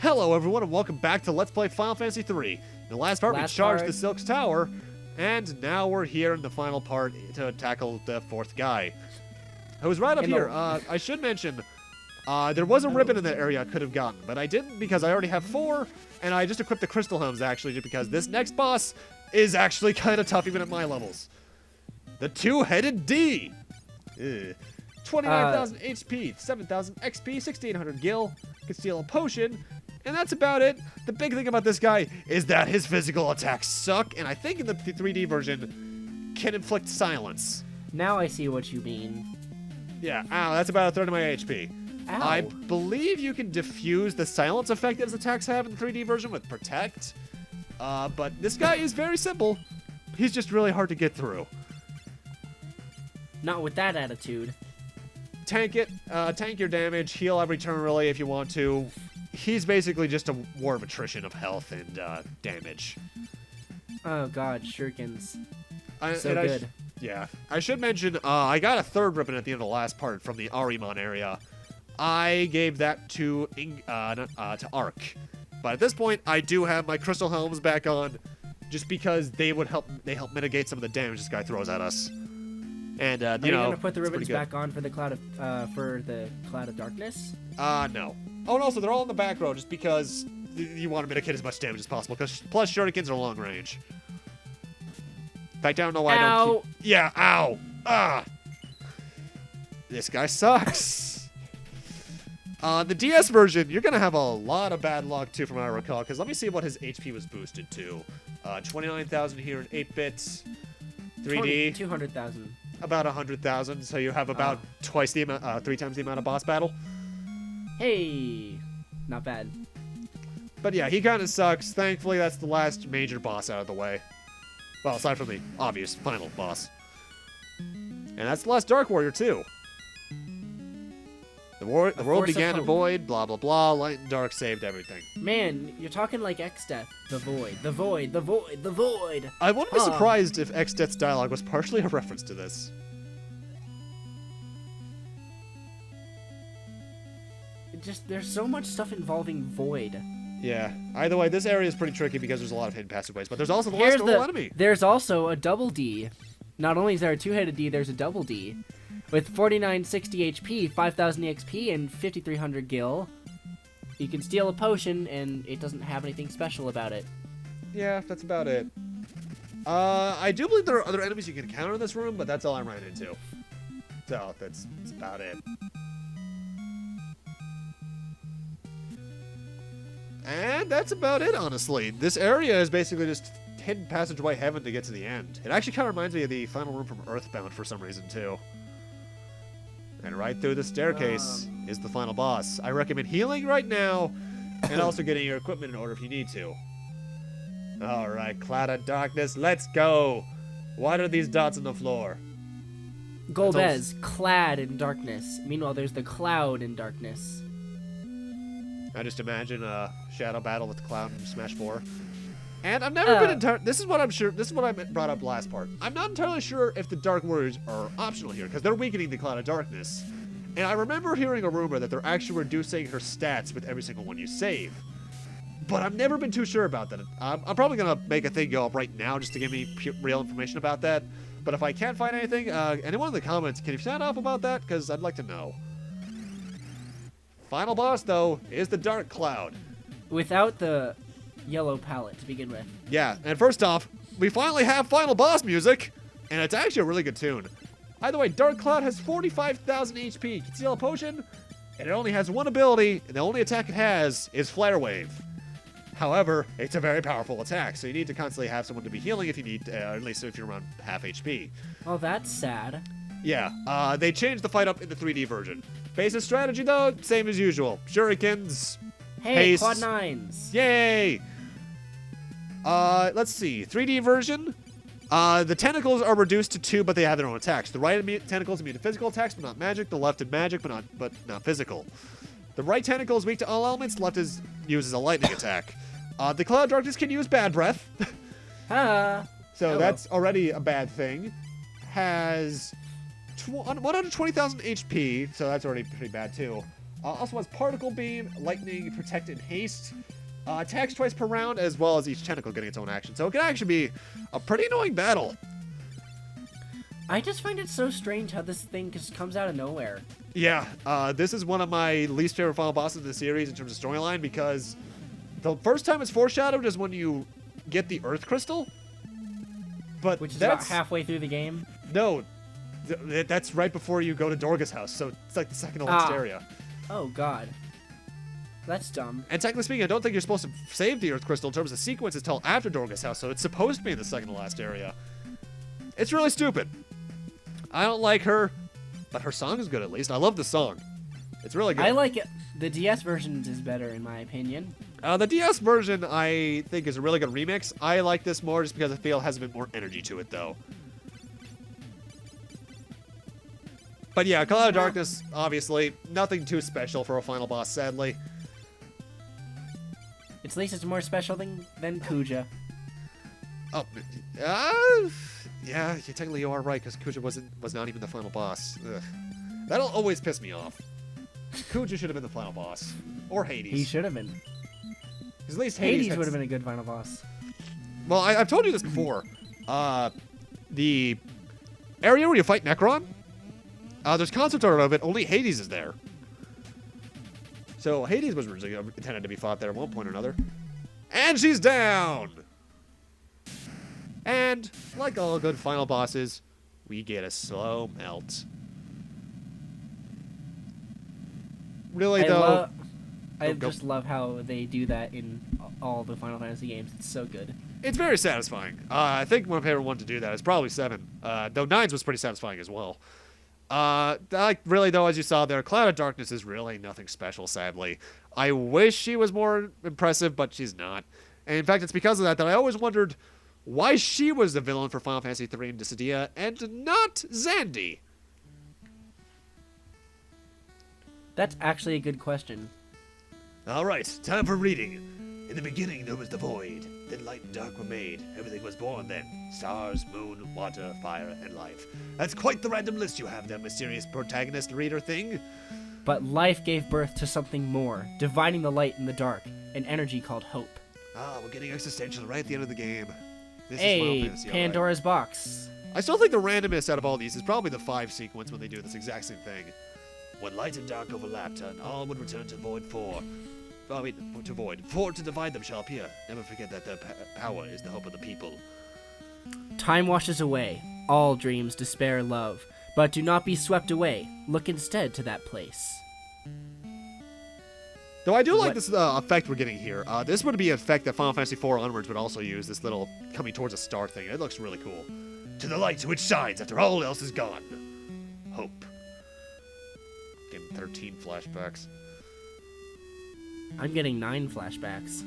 Hello everyone and welcome back to Let's Play Final Fantasy 3. In the last part we charged the Silk's Tower, and now we're here in the final part to tackle the fourth guy. Who's right up here. I should mention, there was a ribbon in that area I could have gotten, but I didn't because I already have 4, and I just equipped the crystal helms actually just because this next boss is actually kind of tough even at my levels. The two-headed D! 29,000 HP, 7,000 XP, 1,600 gil, can steal a potion, and that's about it. The big thing about this guy is that his physical attacks suck, and I think in the 3D version, can inflict silence. Now I see what you mean. Yeah, ow, that's about a third of my HP. Ow. I believe you can diffuse the silence effect that his attacks have in the 3D version with Protect, but this guy is very simple. He's just really hard to get through. Not with that attitude. Tank it, tank your damage, heal every turn really if you want to. He's basically just a war of attrition of health and damage. Oh god, Shurikens. So good. Yeah. I should mention, I got a third ribbon at the end of the last part from the Arimon area. I gave that to Ark. But at this point, I do have my crystal helms back on, just because they help mitigate some of the damage this guy throws at us. And Are you gonna put the ribbons back on for the cloud of darkness? No. Oh, and also they're all in the back row just because you want to mitigate as much damage as possible. Because plus Shurikens are long range. In fact, I don't know why I don't keep... Yeah, ow! Ah! This guy sucks. The DS version, you're gonna have a lot of bad luck too, from what I recall. Because let me see what his HP was boosted to. 29,000 here in 8 bits. 3D. 200,000. About 100,000. So you have about twice the amount, 3 times the amount of boss battle. Hey, not bad. But yeah, he kind of sucks. Thankfully, that's the last major boss out of the way. Well, aside from the obvious final boss. And that's the last Dark Warrior, too. The world began in void, blah, blah, blah. Light and dark saved everything. Man, you're talking like X-Death. The void, the void, the void, the void. I wouldn't be surprised if X-Death's dialogue was partially a reference to this. There's so much stuff involving void. Yeah. Either way, this area is pretty tricky because there's a lot of hidden passageways, but there's also the last normal enemy. There's also a double D. Not only is there a two-headed D, there's a double D. With 4960 HP, 5000 EXP, and 5300 gil. You can steal a potion, and it doesn't have anything special about it. Yeah, that's about it. I do believe there are other enemies you can encounter in this room, but that's all I'm running into. So, that's about it. And that's about it, honestly. This area is basically just hidden passageway heaven to get to the end. It actually kind of reminds me of the final room from Earthbound for some reason, too. And right through the staircase is the final boss. I recommend healing right now, and also getting your equipment in order if you need to. Alright, Cloud of Darkness, let's go! What are these dots on the floor? Golbez, clad in darkness. Meanwhile, there's the cloud in darkness. I just imagine a shadow battle with the Cloud in Smash 4. And I've never been entirely... This is what I brought up last part. I'm not entirely sure if the Dark Warriors are optional here, because they're weakening the Cloud of Darkness. And I remember hearing a rumor that they're actually reducing her stats with every single one you save. But I've never been too sure about that. I'm probably going to make a thing go up right now just to give me real information about that. But if I can't find anything, anyone in the comments, can you sound off about that? Because I'd like to know. Final boss, though, is the Dark Cloud. Without the yellow palette to begin with. Yeah, and first off, we finally have final boss music, and it's actually a really good tune. Either way, Dark Cloud has 45,000 HP. You can steal a potion, and it only has one ability, and the only attack it has is FlareWave. However, it's a very powerful attack, so you need to constantly have someone to be healing if you need, at least if you're around half HP. Oh, that's sad. Yeah, they changed the fight up in the 3D version. Basic strategy, though, same as usual. Shurikens. Hey, haste. quad 9s. Yay! Let's see. 3D version. The tentacles are reduced to 2, but they have their own attacks. The right tentacle is immune to physical attacks, but not magic. The left is magic, but not physical. The right tentacle is weak to all elements. Left uses a lightning attack. The Cloud of Darkness can use Bad Breath. So that's already a bad thing. Has 120,000 HP, so that's already pretty bad too. Also has Particle Beam, Lightning, Protect, and Haste. Attacks twice per round, as well as each tentacle getting its own action. So it can actually be a pretty annoying battle. I just find it so strange how this thing just comes out of nowhere. Yeah, this is one of my least favorite final bosses in the series in terms of storyline, because the first time it's foreshadowed is when you get the Earth Crystal. But Which is that's about halfway through the game. No, that's right before you go to Dorga's house, so it's like the second to last area. Oh, God. That's dumb. And technically speaking, I don't think you're supposed to save the Earth Crystal in terms of sequence until after Dorga's house, so it's supposed to be in the second to last area. It's really stupid. I don't like her, but her song is good at least. I love the song. It's really good. I like it. The DS version is better, in my opinion. The DS version, I think, is a really good remix. I like this more just because I feel it has a bit more energy to it, though. But yeah, Cloud of Darkness, obviously, nothing too special for a final boss, sadly. At least it's more special than Kuja. Oh, yeah, technically you are right, because Kuja was not even the final boss. Ugh. That'll always piss me off. Kuja should have been the final boss. Or Hades. He should have been. Because at least Hades would have been a good final boss. Well, I've told you this before. The area where you fight Necron, there's concept art of it, only Hades is there. So Hades was originally intended to be fought there at one point or another. And she's down! And, like all good final bosses, we get a slow melt. Really, though... I just love how they do that in all the Final Fantasy games. It's so good. It's very satisfying. I think my favorite one to do that is probably 7. Though 9's was pretty satisfying as well. Really, though, as you saw there, Cloud of Darkness is really nothing special, sadly. I wish she was more impressive, but she's not. And in fact, it's because of that I always wondered why she was the villain for Final Fantasy III and Dissidia, and not Zandy. That's actually a good question. All right, time for reading. In the beginning, there was the void. Then light and dark were made. Everything was born then. Stars, moon, water, fire, and life. That's quite the random list you have, that mysterious protagonist reader thing. But life gave birth to something more, dividing the light and the dark, an energy called hope. We're getting existential right at the end of the game. This is Hey, Final Fantasy, Pandora's box. I still think the randomest out of all these is probably the 5 sequence when they do this exact same thing. When light and dark overlapped, and all would return to Void 4. To Void. 4 to divide them shall appear. Never forget that their power is the hope of the people. Time washes away. All dreams, despair, love. But do not be swept away. Look instead to that place. Though I do like this effect we're getting here. This would be an effect that Final Fantasy IV onwards would also use, this little coming towards a star thing. It looks really cool. To the light which shines after all else is gone. Hope. Game 13 flashbacks. I'm getting 9 flashbacks.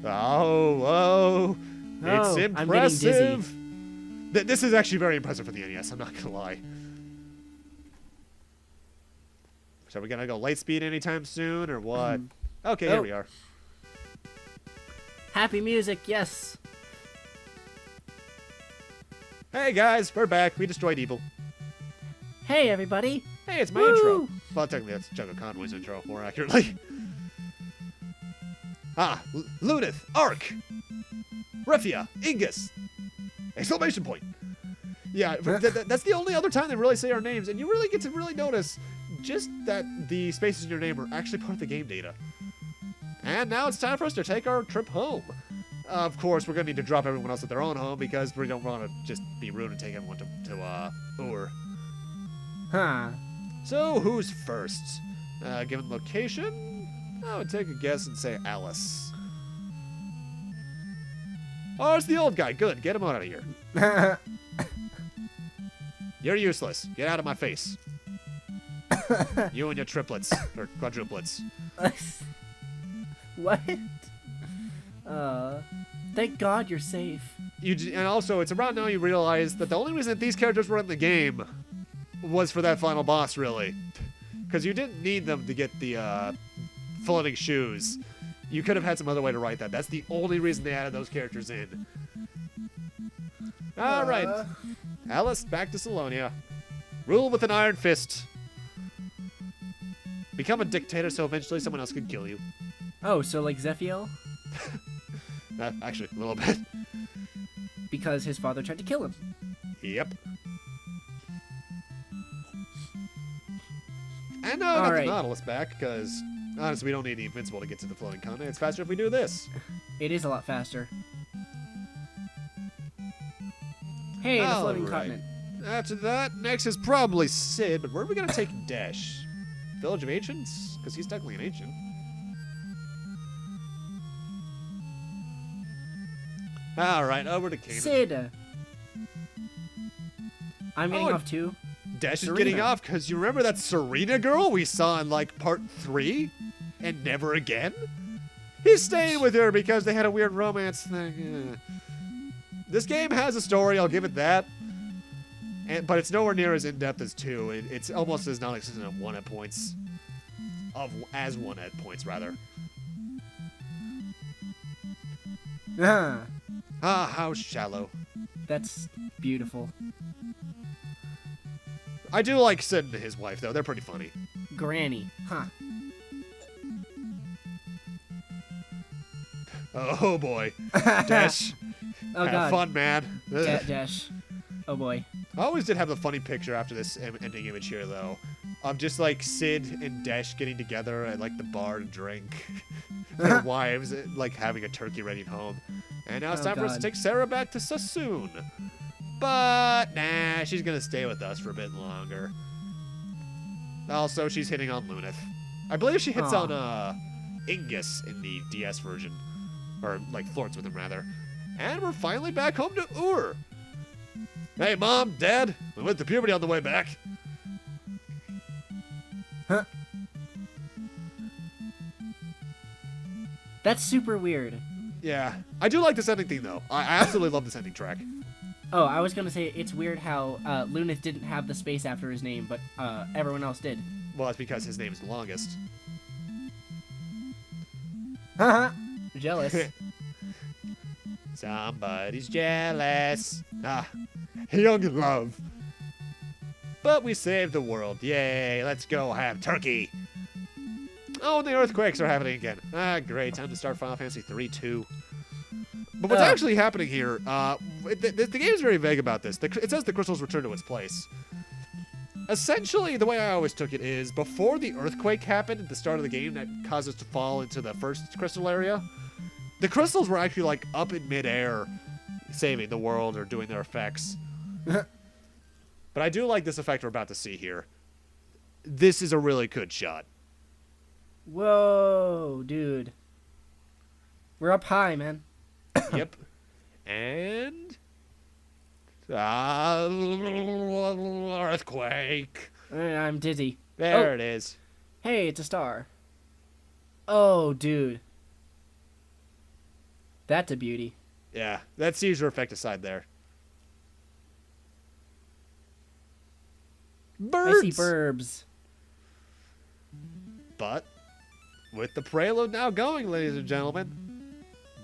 Oh, it's impressive. I'm getting dizzy. This is actually very impressive for the NES, I'm not gonna lie. So are we gonna go light speed anytime soon, or what? Okay, here we are. Happy music, yes. Hey guys, we're back. We destroyed evil. Hey, everybody. Hey, it's my Woo! intro. Well, technically that's Jungle Conway's intro, more accurately. Lunith, Ark, Refia, Ingus! Exclamation point! Yeah, that's the only other time they really say our names, and you really get to really notice just that the spaces in your name are actually part of the game data. And now it's time for us to take our trip home. Of course, we're going to need to drop everyone else at their own home, because we don't want to just be rude and take everyone to Ur. Huh. So, who's first? Given location, I would take a guess and say Alice. Oh, it's the old guy. Good. Get him out of here. You're useless. Get out of my face. You and your triplets. Or quadruplets. What? Thank God you're safe. And also, it's around now you realize that the only reason that these characters were in the game was for that final boss, really. Because you didn't need them to get the floating shoes. You could have had some other way to write that. That's the only reason they added those characters in. Alright. Alice, back to Salonia. Rule with an iron fist. Become a dictator so eventually someone else could kill you. Oh, so like Zephiel? Actually, a little bit. Because his father tried to kill him. Yep. And now I got the Nautilus back, because honestly, we don't need the Invincible to get to the floating continent. It's faster if we do this. It is a lot faster. Hey, the floating continent. After that, next is probably Sid, but where are we going to take Dash? Village of Ancients? Because he's technically an ancient. Alright, over to Canaan. Sid! I'm getting off too. Dash is getting off because you remember that Serena girl we saw in like part 3 and never again? He's staying with her because they had a weird romance thing. This game has a story, I'll give it that. But it's nowhere near as in-depth as 2. It's almost as non-existent of 1 at points. As 1 at points, rather. How shallow. That's beautiful. I do like Sid and his wife, though. They're pretty funny. Granny. Huh. Oh, boy. Dash. Oh, have God. fun, man. Dash. Oh, boy. I always did have a funny picture after this ending image here, though. Of just, like, Sid and Dash getting together at, like, the bar to drink. Their wives, like, having a turkey ready at home. And now it's time for us to take Sarah back to Sassoon. But, nah, she's gonna stay with us for a bit longer. Also, she's hitting on Lunith. I believe she hits on, Ingus in the DS version. Or, like, flirts with him, rather. And we're finally back home to Ur. Hey, Mom, Dad, we went to puberty on the way back. Huh? That's super weird. Yeah. I do like this ending theme, though. I absolutely love this ending track. Oh, I was gonna say, it's weird how Lunith didn't have the space after his name, but everyone else did. Well, that's because his name's the longest. Haha. Jealous. Somebody's jealous. Young love. But we saved the world. Yay, let's go have turkey. Oh, and the earthquakes are happening again. Great. Time to start Final Fantasy 3 too. But what's actually happening here, the game is very vague about this. It says the crystals return to its place. Essentially, the way I always took it is, before the earthquake happened at the start of the game that caused us to fall into the first crystal area, the crystals were actually, like, up in midair, saving the world or doing their effects. But I do like this effect we're about to see here. This is a really good shot. Whoa, dude. We're up high, man. Yep. And... earthquake. I'm dizzy. There it is. Hey, it's a star. Oh, dude. That's a beauty. Yeah, that seizure effect aside there. Birds! I see burbs. But, with the prelude now going, ladies and gentlemen,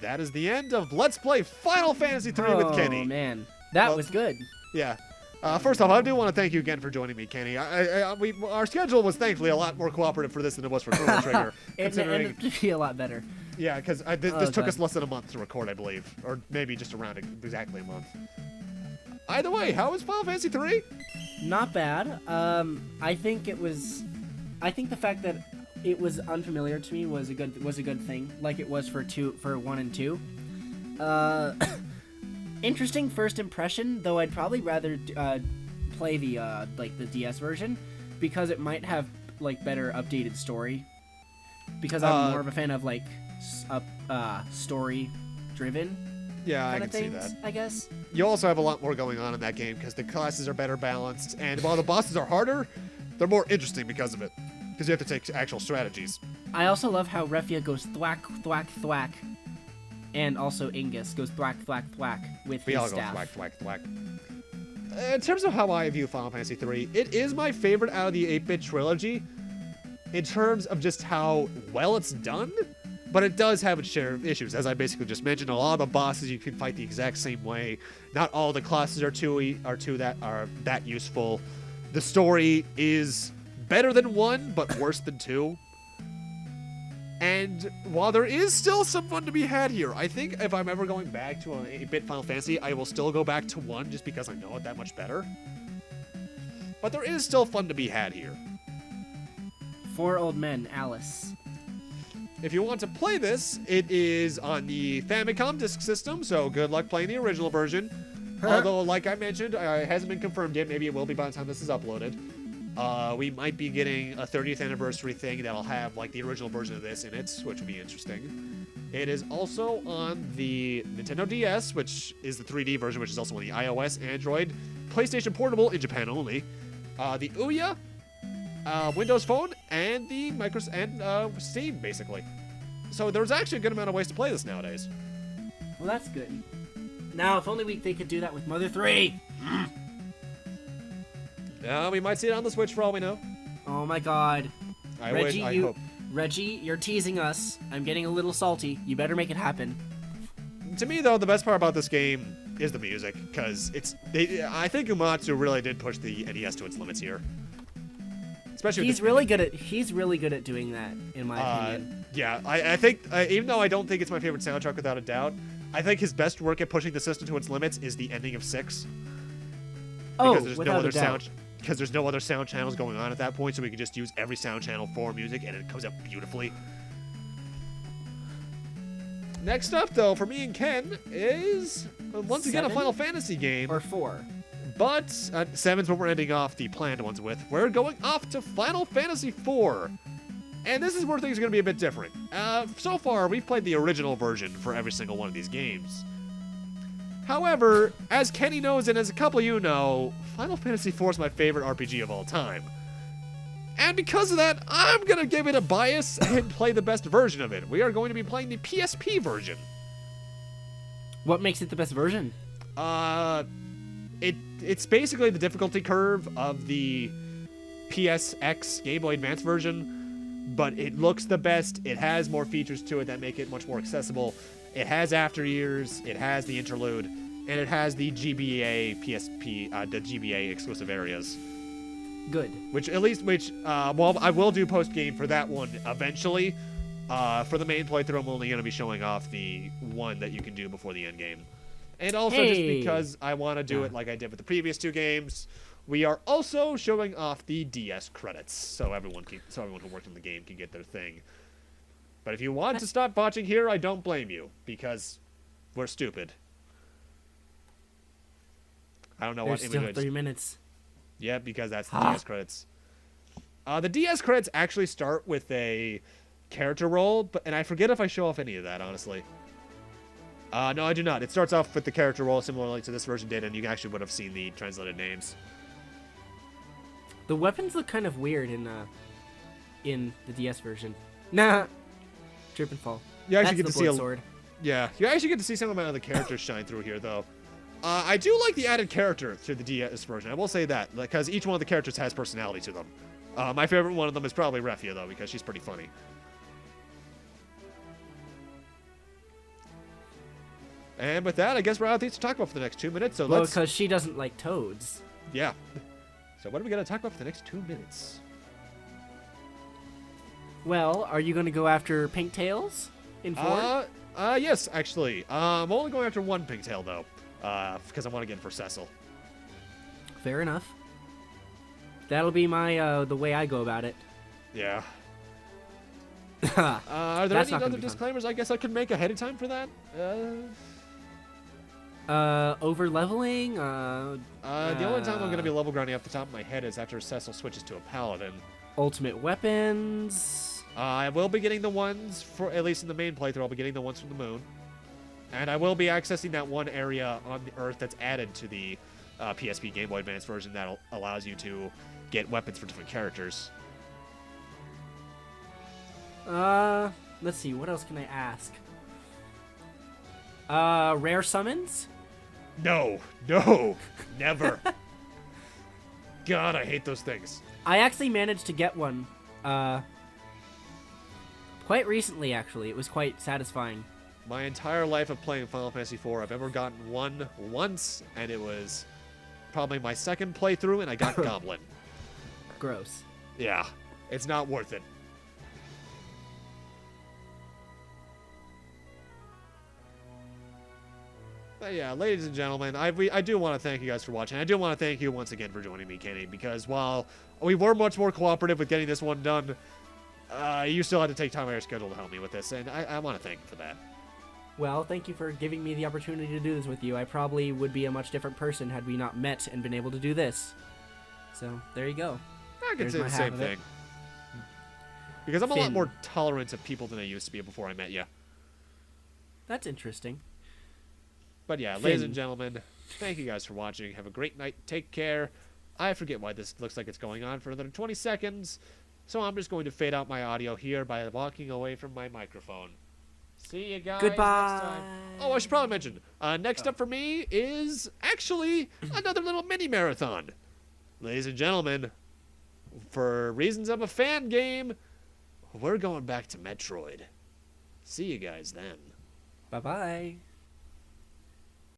that is the end of Let's Play Final Fantasy 3 with Kenny. Oh, man. That was good. Yeah. First off, I do want to thank you again for joining me, Kenny. Our schedule was thankfully a lot more cooperative for this than it was for Chrono Trigger. It ended up to be a lot better. Yeah, because this took us less than a month to record, I believe. Or maybe just around exactly a month. Either way, how was Final Fantasy 3? Not bad. I think the fact that it was unfamiliar to me was a good thing, like it was for 1 and 2. Interesting first impression, though I'd probably rather play the the DS version because it might have like better updated story. Because I'm more of a fan of like story driven. Yeah, I can see that. I guess. You also have a lot more going on in that game because the classes are better balanced, and while the bosses are harder, they're more interesting because of it. Because you have to take actual strategies. I also love how Refia goes thwack, thwack, thwack. And also Ingus goes thwack, thwack, thwack with his staff. We all go thwack, thwack, thwack. In terms of how I view Final Fantasy 3, it is my favorite out of the 8-bit trilogy in terms of just how well it's done, but it does have its share of issues. As I basically just mentioned, a lot of the bosses you can fight the exact same way. Not all the classes are that useful. The story is better than 1, but worse than 2. And while there is still some fun to be had here, I think if I'm ever going back to an 8-bit Final Fantasy, I will still go back to 1 just because I know it that much better. But there is still fun to be had here. 4 old men, Alice. If you want to play this, it is on the Famicom Disk System, so good luck playing the original version. Although, like I mentioned, it hasn't been confirmed yet. Maybe it will be by the time this is uploaded. We might be getting a 30th anniversary thing that'll have like the original version of this in it, which would be interesting. It is also on the Nintendo DS, which is the 3D version, which is also on the iOS, Android, PlayStation Portable in Japan only, the Ouya, Windows Phone, and the Steam, basically. So there's actually a good amount of ways to play this nowadays. Well, that's good. Now, if only they could do that with Mother 3. We might see it on the Switch for all we know. Oh my god. I hope. Reggie, you're teasing us. I'm getting a little salty. You better make it happen. To me, though, the best part about this game is the music, because I think Uematsu really did push the NES to its limits here. Especially he's really good at doing that, in my opinion. Yeah, I think even though I don't think it's my favorite soundtrack without a doubt, I think his best work at pushing the system to its limits is the ending of 6. Because without a doubt. Because there's no other sound channels going on at that point, so we can just use every sound channel for music, and it comes out beautifully. Next up, though, for me and Ken, is once again a Final Fantasy game. Or 4. But 7's what we're ending off the planned ones with. We're going off to Final Fantasy IV. And this is where things are going to be a bit different. So far, we've played the original version for every single one of these games. However, as Kenny knows and as a couple of you know, Final Fantasy IV is my favorite RPG of all time. And because of that, I'm going to give it a bias and play the best version of it. We are going to be playing the PSP version. What makes it the best version? It's basically the difficulty curve of the PSX Game Boy Advance version, but it looks the best. It has more features to it that make it much more accessible. It has After Years, it has the interlude, and it has the GBA PSP, the GBA exclusive areas. Good. Well, I will do post game for that one eventually. For the main playthrough, I'm only going to be showing off the one that you can do before the end game. And also just because I want to do it like I did with the previous 2 games, we are also showing off the DS credits, so everyone who worked on the game can get their thing. But if you want to stop watching here, I don't blame you, because we're stupid. I don't know There's what still image. 3 minutes. Yeah, because that's the DS credits. The DS credits actually start with a character roll, and I forget if I show off any of that, honestly. No, I do not. It starts off with the character roll, similarly to this version did, and you actually would have seen the translated names. The weapons look kind of weird in the DS version. Nah. Trip and fall. You actually That's get to see sword. Yeah, you actually get to see some amount of the characters shine through here, though. I do like the added character to the DS version. I will say that, because each one of the characters has personality to them. My favorite one of them is probably Refia, though, because she's pretty funny. And with that, I guess we're out of things to talk about for the next 2 minutes. So Well, because she doesn't like toads. Yeah. So what are we going to talk about for the next 2 minutes? Well, are you going to go after Pinktails in 4? Yes, actually. I'm only going after one pigtail, though, because I want to get for Cecil. Fair enough. That'll be my the way I go about it. Yeah. Are there That's any not gonna other be fun. disclaimers I guess I could make ahead of time for that? Over leveling. The only time I'm going to be level grinding off the top of my head is after Cecil switches to a paladin. Ultimate weapons. I will be getting the ones, for at least in the main playthrough, I'll be getting the ones from the moon. And I will be accessing that one area on the Earth that's added to the PSP Game Boy Advance version that allows you to get weapons for different characters. Let's see. What else can I ask? Rare summons? No, never. God, I hate those things. I actually managed to get one. Quite recently, actually. It was quite satisfying. My entire life of playing Final Fantasy IV, I've ever gotten one once, and it was probably my second playthrough, and I got Goblin. Gross. Yeah, it's not worth it. But yeah, ladies and gentlemen, I do want to thank you guys for watching. I do want to thank you once again for joining me, Kenny, because while we were much more cooperative with getting this one done, you still had to take time out of your schedule to help me with this, and I want to thank you for that. Well, thank you for giving me the opportunity to do this with you. I probably would be a much different person had we not met and been able to do this. So, there you go. I could say the same thing. Because I'm a lot more tolerant of people than I used to be before I met you. That's interesting. But yeah, ladies and gentlemen, thank you guys for watching. Have a great night. Take care. I forget why this looks like it's going on for another 20 seconds. So I'm just going to fade out my audio here by walking away from my microphone. See you guys Goodbye. next time. Oh, I should probably mention, next up for me is actually another little mini marathon. Ladies and gentlemen, for reasons of a fan game, we're going back to Metroid. See you guys then. Bye-bye.